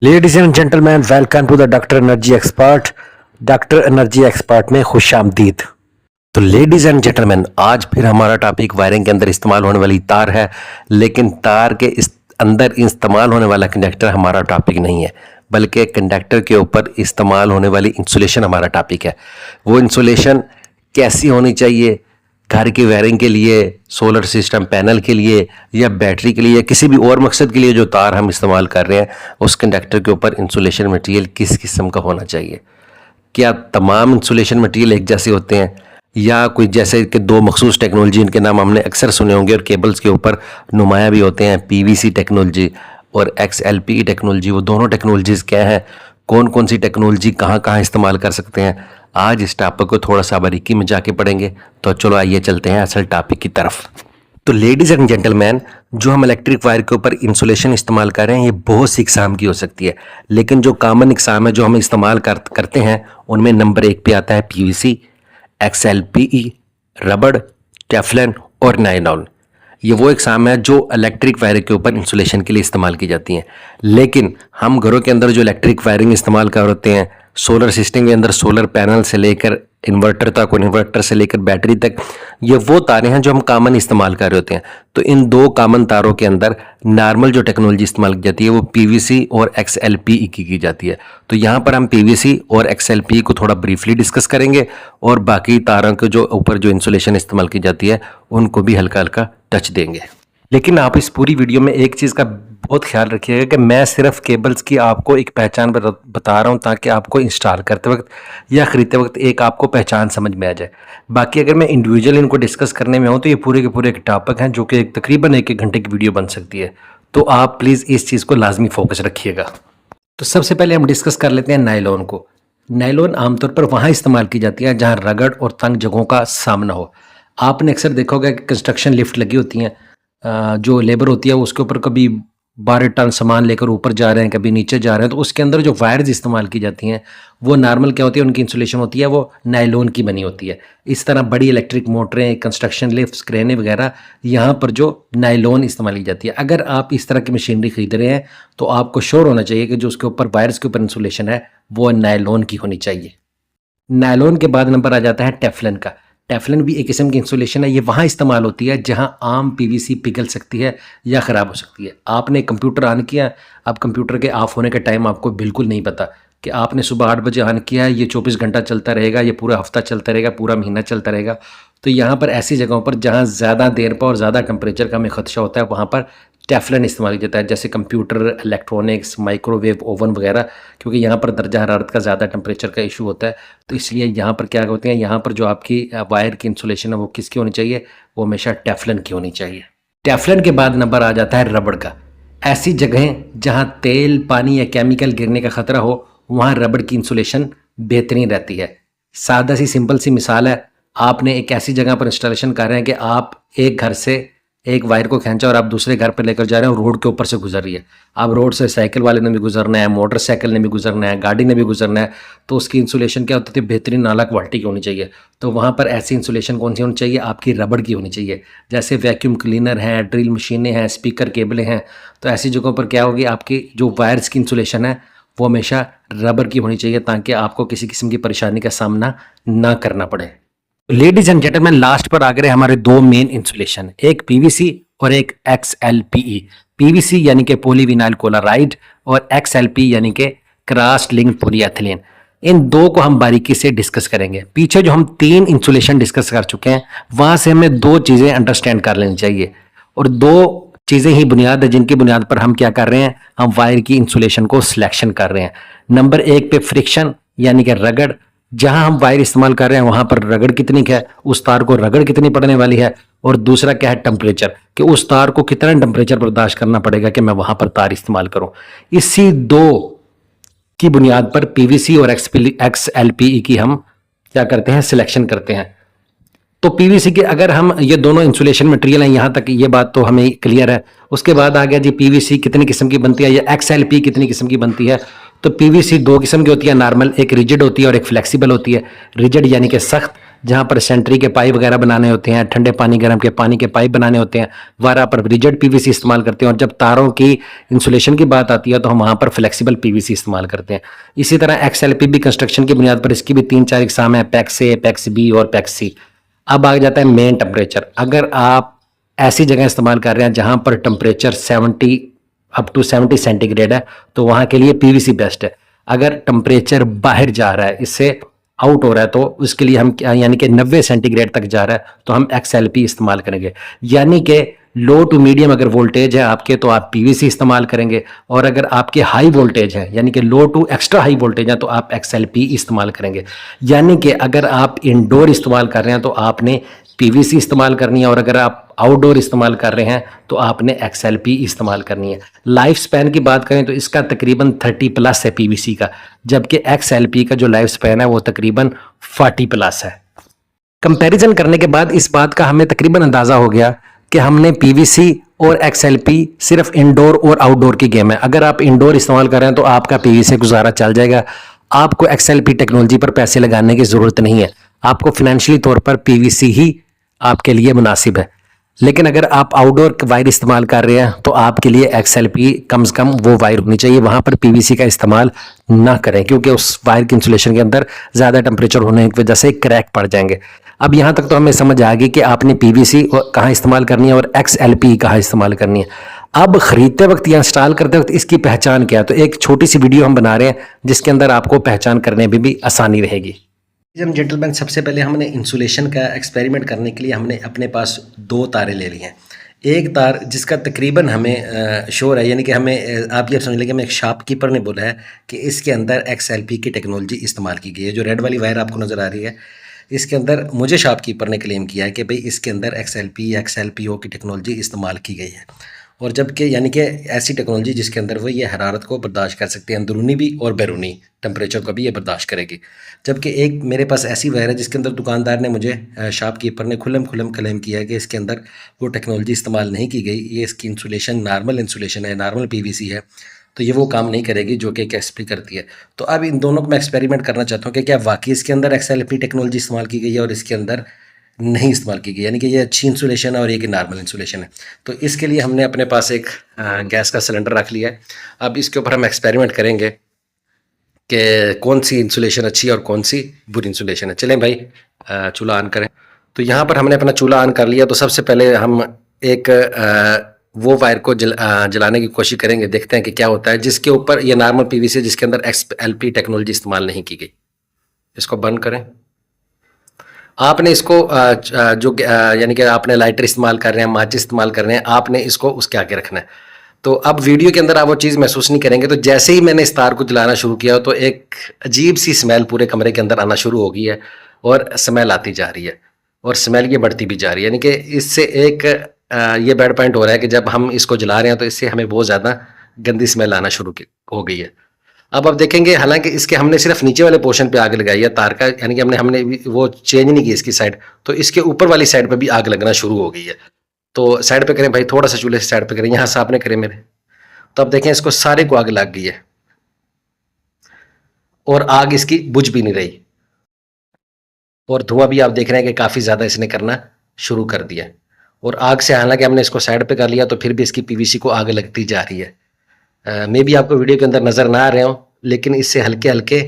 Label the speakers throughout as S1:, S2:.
S1: Ladies and gentleman, welcome to the Doctor Energy Expert. Doctor Energy Expert में खुश आमदीद। तो लेडीज एंड जेंटलमैन, आज फिर हमारा टॉपिक वायरिंग के अंदर इस्तेमाल होने वाली तार है, लेकिन तार के इस अंदर इस्तेमाल होने वाला कंडक्टर हमारा टॉपिक नहीं है, बल्कि कंडक्टर के ऊपर इस्तेमाल होने वाली इंसुलेशन हमारा टॉपिक है। वो इंसुलेशन कैसी होनी चाहिए, घर की वायरिंग के लिए, सोलर सिस्टम पैनल के लिए, या बैटरी के लिए, या किसी भी और मकसद के लिए जो तार हम इस्तेमाल कर रहे हैं, उस कंडक्टर के ऊपर इंसुलेशन मटेरियल किस किस्म का होना चाहिए। क्या तमाम इंसुलेशन मटेरियल एक जैसे होते हैं, या कोई जैसे कि दो मखसूस टेक्नोलॉजी, इनके नाम हमने अक्सर सुने होंगे और केबल्स के ऊपर नुमाया भी होते हैं, पीवीसी टेक्नोलॉजी और XLPE टेक्नोलॉजी। वो दोनों टेक्नोलॉजीज़ क्या हैं, कौन कौन सी टेक्नोलॉजी कहाँ कहाँ इस्तेमाल कर सकते हैं, आज इस टॉपिक को थोड़ा सा बारीकी में जाके पढ़ेंगे। तो चलो आइए चलते हैं असल टॉपिक की तरफ। तो लेडीज़ एंड जेंटलमैन, जो हम इलेक्ट्रिक वायर के ऊपर इंसुलेशन इस्तेमाल कर रहे हैं, ये बहुत सी इकसाम की हो सकती है, लेकिन जो कॉमन इकसाम है जो हम इस्तेमाल करते हैं, उनमें नंबर 1 पे आता है PVC, XLPE, रबड़, टेफलन और नायलॉन। ये वो इकसाम है जो इलेक्ट्रिक वायर के ऊपर इंसुलेशन के लिए इस्तेमाल की जाती हैं। लेकिन हम घरों के अंदर जो इलेक्ट्रिक वायरिंग इस्तेमाल कर होते हैं, सोलर सिस्टम के अंदर सोलर पैनल से लेकर इन्वर्टर तक और इन्वर्टर से लेकर बैटरी तक, ये वो तारें हैं जो हम कॉमन इस्तेमाल कर रहे होते हैं। तो इन दो कॉमन तारों के अंदर नॉर्मल जो टेक्नोलॉजी इस्तेमाल की जाती है वो PVC और XLPE की जाती है। तो यहाँ पर हम PVC और XLPE को थोड़ा ब्रीफली डिस्कस करेंगे और बाकी तारों के जो ऊपर जो इंसुलेशन इस्तेमाल की जाती है उनको भी हल्का हल्का टच देंगे। लेकिन आप इस पूरी वीडियो में एक चीज़ का बहुत ख्याल रखिएगा कि मैं सिर्फ केबल्स की आपको एक पहचान बता रहा हूं, ताकि आपको इंस्टॉल करते वक्त या ख़रीदते वक्त एक आपको पहचान समझ में आ जाए। बाकी अगर मैं इंडिविजुअल इनको डिस्कस करने में हूं तो ये पूरे के पूरे एक टॉपिक हैं जो कि तकरीबन एक घंटे की वीडियो बन सकती है। तो आप प्लीज़ इस चीज़ को लाजमी फोकस रखिएगा। तो सबसे पहले हम डिस्कस कर लेते हैं नायलॉन को। नायलॉन आमतौर पर वहाँ इस्तेमाल की जाती है जहाँ रगड़ और तंग जगहों का सामना हो। आपने अक्सर देखा होगा कि कंस्ट्रक्शन लिफ्ट लगी होती हैं, जो लेबर होती है उसके ऊपर कभी 12 टन सामान लेकर ऊपर जा रहे हैं, कभी नीचे जा रहे हैं, तो उसके अंदर जो वायर्स इस्तेमाल की जाती हैं वो नॉर्मल क्या होती है, उनकी इंसुलेशन होती है वो नायलॉन की बनी होती है। इस तरह बड़ी इलेक्ट्रिक मोटरें, कंस्ट्रक्शन लिफ्ट्स, क्रेनें वगैरह, यहाँ पर जो नायलॉन इस्तेमाल की जाती है। अगर आप इस तरह की मशीनरी खरीद रहे हैं तो आपको श्योर होना चाहिए कि जो उसके ऊपर वायर्स के ऊपर इंसुलेशन है वो नायलॉन की होनी चाहिए। नायलॉन के बाद नंबर आ जाता है टेफलन का। टेफलन भी एक किस्म की इंसुलेशन है। ये वहाँ इस्तेमाल होती है जहाँ आम PVC पिघल सकती है या ख़राब हो सकती है। आपने कंप्यूटर ऑन किया, अब कंप्यूटर के ऑफ होने का टाइम आपको बिल्कुल नहीं पता कि आपने सुबह 8 बजे ऑन किया है, ये 24 घंटा चलता रहेगा, ये पूरा हफ्ता चलता रहेगा, पूरा महीना चलता रहेगा। तो यहाँ पर ऐसी जगहों पर जहाँ ज़्यादा देर पर और ज़्यादा टेम्परेचर का हमें खदशा होता है, वहाँ पर टेफलन इस्तेमाल किया जाता है, जैसे कंप्यूटर, इलेक्ट्रॉनिक्स, माइक्रोवेव ओवन वगैरह, क्योंकि यहाँ पर दर्जा हरारत का ज़्यादा टेम्परेचर का इशू होता है। तो इसलिए यहाँ पर क्या होते हैं, यहाँ पर जो आपकी वायर की इंसुलेशन है वो किसकी होनी चाहिए, वो हमेशा टेफलन की होनी चाहिए। टेफलन के बाद नंबर आ जाता है रबड़ का। ऐसी जगहें जहाँ तेल, पानी या केमिकल गिरने का खतरा हो, वहाँ रबड़ की इंसुलेशन बेहतरीन रहती है। सादा सी सिंपल सी मिसाल है, आपने एक ऐसी जगह पर इंस्टॉलेशन कर रहे हैं कि आप एक घर से एक वायर को खींचा और आप दूसरे घर पर लेकर जा रहे हैं और रोड के ऊपर से गुजर रही है। अब रोड से साइकिल वाले ने भी गुजरना है, मोटरसाइकिल ने भी गुजरना है, गाड़ी ने भी गुजरना है, तो उसकी इंसुलेशन क्या होती है, बेहतरीन नाला क्वालिटी की होनी चाहिए। तो वहाँ पर ऐसी इंसुलेशन कौन सी होनी चाहिए, आपकी रबड़ की होनी चाहिए। जैसे वैक्यूम क्लीनर हैं, ड्रिल मशीनें हैं, स्पीकर केबलें हैं, तो ऐसी जगहों पर क्या होगी, आपकी जो वायर्स की इंसुलेशन है वो हमेशा रबड़ की होनी चाहिए, ताकि आपको किसी किस्म की परेशानी का सामना ना करना पड़े। लेडीज एंड जेंटलमैन, लास्ट पर आ गए हमारे दो मेन इंसुलेशन, एक PVC और एक XLPE। PVC यानी कि पॉलीविनाइल क्लोराइड और XLPE यानी कि क्रॉस लिंक्ड पॉलीएथिलीन। इन दो को हम बारीकी से डिस्कस करेंगे। पीछे जो हम 3 इंसुलेशन डिस्कस कर चुके हैं, वहां से हमें 2 चीजें अंडरस्टैंड कर लेनी चाहिए, और 2 चीजें ही बुनियाद है जिनकी बुनियाद पर हम क्या कर रहे हैं, हम वायर की इंसुलेशन को सिलेक्शन कर रहे हैं। नंबर 1 पे फ्रिक्शन यानी कि रगड़, जहां हम वायर इस्तेमाल कर रहे हैं वहां पर रगड़ कितनी है, उस तार को रगड़ कितनी पड़ने वाली है। और दूसरा क्या है, टेम्परेचर, कि उस तार को कितना टेम्परेचर बर्दाश्त करना पड़ेगा कि मैं वहां पर तार इस्तेमाल करूं। इसी 2 की बुनियाद पर PVC और XLPE की हम क्या करते हैं, सिलेक्शन करते हैं। तो PVC के अगर हम ये दोनों इंसुलेशन मटेरियल हैं, यहां तक ये बात तो हमें क्लियर है। उसके बाद आ गया जी PVC कितनी किस्म की बनती है, या XLPE कितनी किस्म की बनती है। तो PVC 2 किस्म की होती है नॉर्मल, एक रिजिड होती है और एक फ्लेक्सिबल होती है। रिजिड यानी कि सख्त, जहाँ पर सेंट्री के पाइप वगैरह बनाने होते हैं, ठंडे पानी गर्म के पानी के पाइप बनाने होते हैं, वहाँ पर रिजिड पीवीसी इस्तेमाल करते हैं। और जब तारों की इंसुलेशन की बात आती है तो हम वहाँ पर फ्लेक्सिबल पीवीसी इस्तेमाल करते हैं। इसी तरह एक्सएलपी भी कंस्ट्रक्शन की बुनियाद पर इसकी भी 3-4 इकसाम है, पैक्स ए, पैक्स बी और पैक्स सी। अब आ जाता है मेन टेम्परेचर। अगर आप ऐसी जगह इस्तेमाल कर रहे हैं जहाँ पर टेम्परेचर 70 अप टू 70 सेंटीग्रेड है तो वहाँ के लिए पीवीसी बेस्ट है। अगर टेम्परेचर बाहर जा रहा है, इससे आउट हो रहा है, तो उसके लिए हम यानी कि 90 सेंटीग्रेड तक जा रहा है तो हम एक्सएलपी इस्तेमाल करेंगे। यानी कि लो टू मीडियम अगर वोल्टेज है आपके तो आप पीवीसी इस्तेमाल करेंगे, और अगर आपके हाई वोल्टेज है यानी कि लो टू एक्स्ट्रा हाई वोल्टेज है तो आप एक्सएलपी इस्तेमाल करेंगे। यानी कि अगर आप इंडोर इस्तेमाल कर रहे हैं तो आपने पीवीसी इस्तेमाल करनी है, और अगर आप आउटडोर इस्तेमाल कर रहे हैं तो आपने एक्सएलपी इस्तेमाल करनी है। लाइफ स्पैन की बात करें तो इसका तकरीबन 30 प्लस है पीवीसी का, जबकि एक्सएलपी का जो लाइफ स्पैन है वो तकरीबन 40 प्लस है। कंपैरिजन करने के बाद इस बात का हमें तकरीबन अंदाजा हो गया कि हमने पीवीसी और एक्सएलपी सिर्फ इंडोर और आउटडोर की गेम है। अगर आप इंडोर इस्तेमाल कर रहे हैं तो आपका पीवीसी गुजारा चल जाएगा, आपको एक्सएलपी टेक्नोलॉजी पर पैसे लगाने की जरूरत नहीं है, आपको फाइनेंशियली तौर पर पीवीसी ही आपके लिए मुनासिब है। लेकिन अगर आप आउटडोर वायर इस्तेमाल कर रहे हैं तो आपके लिए एक्सएलपी कम से कम वो वायर होनी चाहिए, वहां पर पीवीसी का इस्तेमाल ना करें, क्योंकि उस वायर के इंसुलेशन के अंदर ज़्यादा टेम्परेचर होने की वजह से क्रैक पड़ जाएंगे। अब यहाँ तक तो हमें समझ आ गई कि आपने पीवीसी कहाँ इस्तेमाल करनी है और एक्सएलपी कहाँ इस्तेमाल करनी है। अब खरीदते वक्त या इंस्टॉल करते वक्त इसकी पहचान क्या है, तो एक छोटी सी वीडियो हम बना रहे हैं जिसके अंदर आपको पहचान करने में भी आसानी रहेगी। जेंटलमैन, सबसे पहले हमने इंसुलेशन का एक्सपेरिमेंट करने के लिए हमने अपने पास 2 तारें ले ली हैं। एक तार जिसका तकरीबन हमें श्योर है, यानी कि हमें आप ये समझ लें कि हमें एक शॉपकीपर ने बोला है कि इसके अंदर एक्सएलपी की टेक्नोलॉजी इस्तेमाल की गई है। जो रेड वाली वायर आपको नज़र आ रही है इसके अंदर मुझे शॉपकीपर ने क्लेम किया है कि भाई इसके अंदर एक्सएलपी या एक्सएलपीओ की टेक्नोलॉजी इस्तेमाल की गई है, और जबकि यानी कि ऐसी टेक्नोलॉजी जिसके अंदर वो ये हरारत को बर्दाश्त कर सकती है, अंदरूनी भी और बैरूनी टेम्परेचर को भी ये बर्दाश्त करेगी। जबकि एक मेरे पास ऐसी वायर है जिसके अंदर दुकानदार ने मुझे शॉपकीपर ने खुल्लम क्लेम किया है कि इसके अंदर वो टेक्नोलॉजी इस्तेमाल नहीं की गई, ये इसकी इंसुलेशन नॉर्मल इंसुलेशन है, नॉर्मल पीवीसी है, तो ये वो काम नहीं करेगी जो कि एक्सएलपी करती है। तो अब इन दोनों को मैं एक्सपेरिमेंट करना चाहता हूँ कि क्या वाकई इसके अंदर एक्सएलपी टेक्नोलॉजी इस्तेमाल की गई है और इसके अंदर नहीं इस्तेमाल की गई, यानी कि ये अच्छी इंसुलेशन है और ये कि नॉर्मल इंसुलेशन है। तो इसके लिए हमने अपने पास एक गैस का सिलेंडर रख लिया है। अब इसके ऊपर हम एक्सपेरिमेंट करेंगे कि कौन सी इंसुलेशन अच्छी है और कौन सी बुरी इंसुलेशन है। चलें भाई, चूल्हा ऑन करें। तो यहाँ पर हमने अपना चूल्हा ऑन कर लिया। तो सबसे पहले हम एक वो वायर को जलाने की कोशिश करेंगे, देखते हैं कि क्या होता है, जिसके ऊपर ये नॉर्मल पीवीसी जिसके अंदर एक्सएलपी टेक्नोलॉजी इस्तेमाल नहीं की गई। इसको बंद करें। आपने इसको जो यानी कि आपने लाइटर इस्तेमाल कर रहे हैं, माचिस इस्तेमाल कर रहे हैं, आपने इसको उसके आगे रखना है। तो अब वीडियो के अंदर आप वो चीज़ महसूस नहीं करेंगे। तो जैसे ही मैंने इस तार को जलाना शुरू किया तो एक अजीब सी स्मेल पूरे कमरे के अंदर आना शुरू हो गई है, और स्मेल आती जा रही है और स्मेल ये बढ़ती भी जा रही है। यानी कि इससे एक ये बैड पॉइंट हो रहा है कि जब हम इसको जला रहे हैं तो इससे हमें बहुत ज़्यादा गंदी स्मेल आना शुरू हो गई है। अब आप देखेंगे, हालांकि इसके हमने सिर्फ नीचे वाले पोर्शन पे आग लगाई है तार का, यानी कि हमने वो चेंज नहीं की इसकी साइड, तो इसके ऊपर वाली साइड पे भी आग लगना शुरू हो गई है। तो साइड पे करें भाई, थोड़ा सा चूल्हे से साइड पे करें, यहाँ से आपने करें मेरे। तो अब देखें इसको सारे को आग लग गई है और आग इसकी बुझ भी नहीं रही, और धुआं भी आप देख रहे हैं कि काफ़ी ज़्यादा इसने करना शुरू कर दिया। और आग से हालांकि हमने इसको साइड पे कर लिया तो फिर भी इसकी पीवीसी को आग लगती जा रही है। मे भी आपको वीडियो के अंदर नज़र ना आ रहे हो, लेकिन इससे हल्के हल्के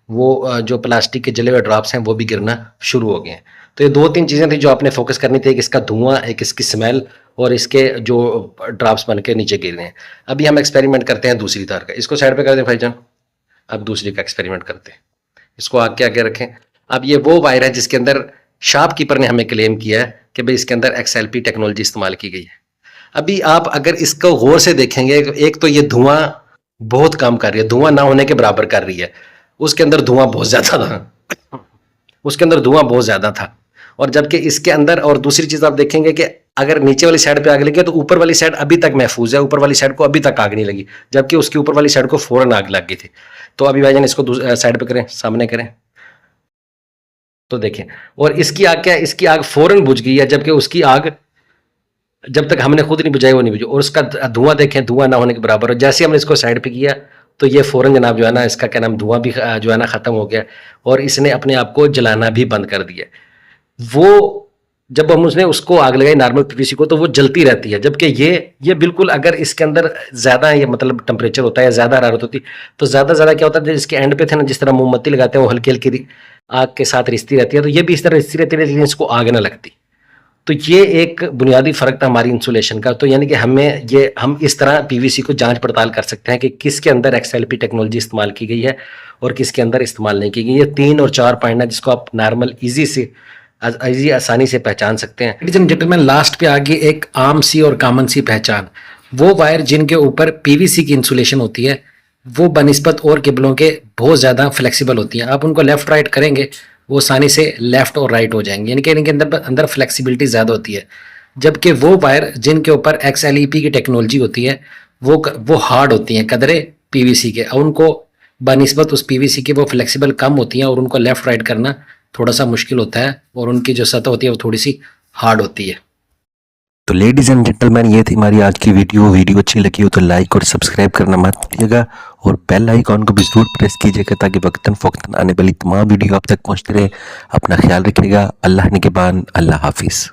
S1: वो जो प्लास्टिक के जले हुए ड्रॉप्स हैं वो भी गिरना शुरू हो गए हैं। तो ये 2-3 चीज़ें थी जो आपने फोकस करनी थी, एक इसका धुआं, एक इसकी स्मेल, और इसके जो ड्रॉप्स बन के नीचे गिर रहे हैं। अभी हम एक्सपेरिमेंट करते हैं दूसरी तार का। इसको साइड पे कर दें भाईजान। अब दूसरी का एक्सपेरिमेंट करते हैं। इसको आग के आगे रखें। अब ये वो वायर है जिसके अंदर शॉपकीपर ने हमें क्लेम किया है कि भाई इसके अंदर एक्सएलपी टेक्नोलॉजी इस्तेमाल की गई है। अभी आप अगर इसको गौर से देखेंगे, एक तो ये धुआं बहुत कम कर रही है, धुआं ना होने के बराबर कर रही है। उसके अंदर धुआं बहुत ज्यादा था, उसके अंदर धुआं बहुत ज्यादा था। और जबकि इसके अंदर, और दूसरी चीज आप देखेंगे कि अगर नीचे वाली साइड पे आग लगी है तो ऊपर वाली साइड अभी तक महफूज है, ऊपर वाली साइड को अभी तक आग नहीं लगी, जबकि उसकी ऊपर वाली साइड को फौरन आग लग गई थी। तो अभी भाईजान इसको साइड पे करें, सामने करें, तो देखें। और इसकी आग क्या है, इसकी आग फौरन बुझ गई है, जबकि उसकी आग जब तक हमने खुद नहीं बुझाई वो नहीं बुझी। और उसका धुआं देखें, धुआं ना होने के बराबर। और जैसे हमने इसको साइड पे किया तो ये फौरन जनाब जो है ना, इसका क्या नाम, धुआं भी जो है ना ख़त्म हो गया, और इसने अपने आप को जलाना भी बंद कर दिया। वो जब हम उसने उसको आग लगाई नॉर्मल पीवीसी को तो वो जलती रहती है, जबकि ये बिल्कुल अगर इसके अंदर ज़्यादा ये मतलब टेम्परेचर होता है या ज़्यादा हरारत होती तो ज़्यादा क्या होता है, इसके एंड पे थे ना जिस तरह मोमबत्ती लगाते हैं वो हल्की आग के साथ रिश्ती रहती है, तो ये भी इस तरह रिश्ती रहती है लेकिन इसको आग ना लगती। तो ये एक बुनियादी फ़र्क था हमारी इंसुलेशन का। तो यानी कि हम इस तरह पीवीसी को जांच पड़ताल कर सकते हैं कि किसके अंदर एक्सएलपी टेक्नोलॉजी इस्तेमाल की गई है और किसके अंदर इस्तेमाल नहीं की गई। ये 3 और 4 पॉइंट है जिसको आप नॉर्मल ईजी आसानी से पहचान सकते हैं। लेडीज एंड जेंटलमैन, लास्ट पे आगे एक आम सी और कॉमन सी पहचान, वो वायर जिनके ऊपर पीवीसी की इंसुलेशन होती है वो बनिस्बत और केबलों के बहुत ज़्यादा फ्लेक्सिबल होती हैं। आप उनको लेफ्ट राइट करेंगे वो आसानी से लेफ्ट और राइट हो जाएंगे, यानी कि इनके अंदर फ्लेक्सिबिलिटी ज़्यादा होती है। जबकि वो वायर जिनके ऊपर XLEP की टेक्नोलॉजी होती है वो हार्ड होती हैं कदरे पीवीसी के, और उनको बनिस्बत उस पीवीसी के वो फ्लेक्सिबल कम होती हैं और उनको लेफ्ट राइट करना थोड़ा सा मुश्किल होता है और उनकी जो सतह होती है वो थोड़ी सी हार्ड होती है। तो लेडीज एंड जेंटलमैन, ये थी हमारी आज की वीडियो अच्छी लगी हो तो लाइक और सब्सक्राइब करना मत भूलिएगा और बेल आइकॉन को भी जरूर प्रेस कीजिएगा ताकि वक्तन फ़ौक्तन आने वाली तमाम वीडियो आप तक पहुंचते रहे। अपना ख्याल रखिएगा। अल्लाह निगहबान। अल्लाह हाफिज़।